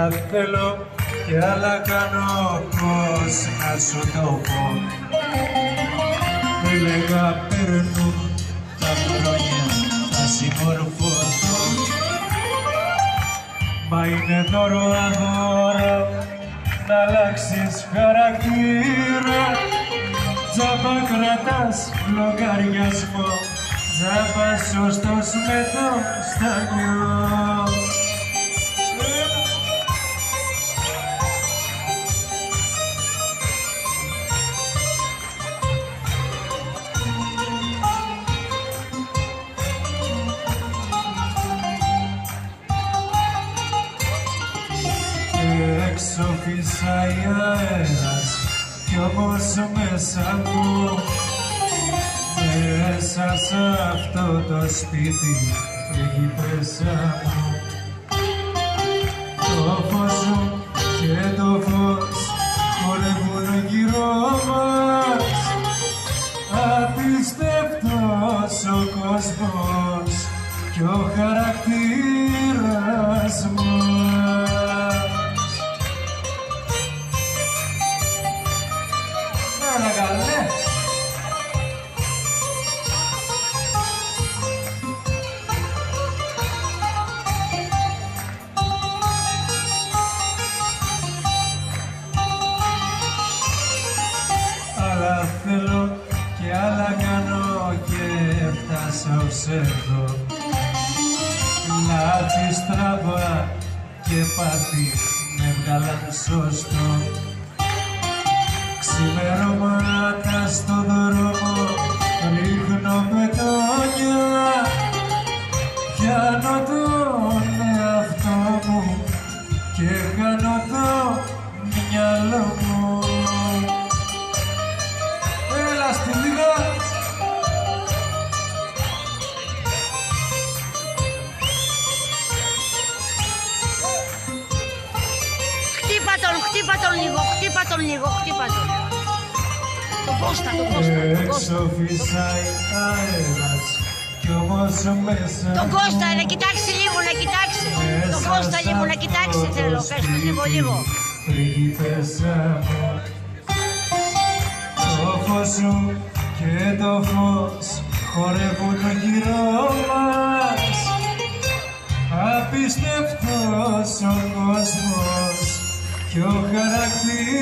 Άλλα θέλω και άλλα κάνω, πώς να σου το πω. Έλεγα περνούν τα χρόνια, θα συμμορφωθώ. Μα είναι δώρο αγόρα να αλλάξεις χαρακτήρα. Τζάμπα κρατάς λογαριασμό, τζάμπα σωστός με το στανιό. Έξω φυσάει αέρας κι όμως μέσα μου, μέσα σ' αυτό το σπίτι φύγει πέσα μου. Το φως σου και το φως χορεύουν γύρω μας, απίστευτος ο κόσμος κι ο χαρακτήρας μας. Άλλα θέλω και άλλα κάνω και φτάσα ως εδώ. Λάθη στραβά και πάθη με βγάλαν σωστό. Ξημερώματα στο δρόμο ρίχνω πετόνια, πιάνω τον εαυτό μου και χάνω το μυαλό μου. Έλα στη λίγα. Χτύπα τον λίγο, χτύπα τον. Τον Κώστα. Έξω φυσάει αέρας κι όμως μέσα. Τον Κώστα, να κοιτάξει λίγο, να κοιτάξει. Τον Κώστα λίγο, να κοιτάξει θέλω, πες του λίγο. Πρίγκιπεσσα μου, το φως σου και το φως χορεύουν γύρω μας, απίστευτος ο κόσμος κι ο χαρακτήρας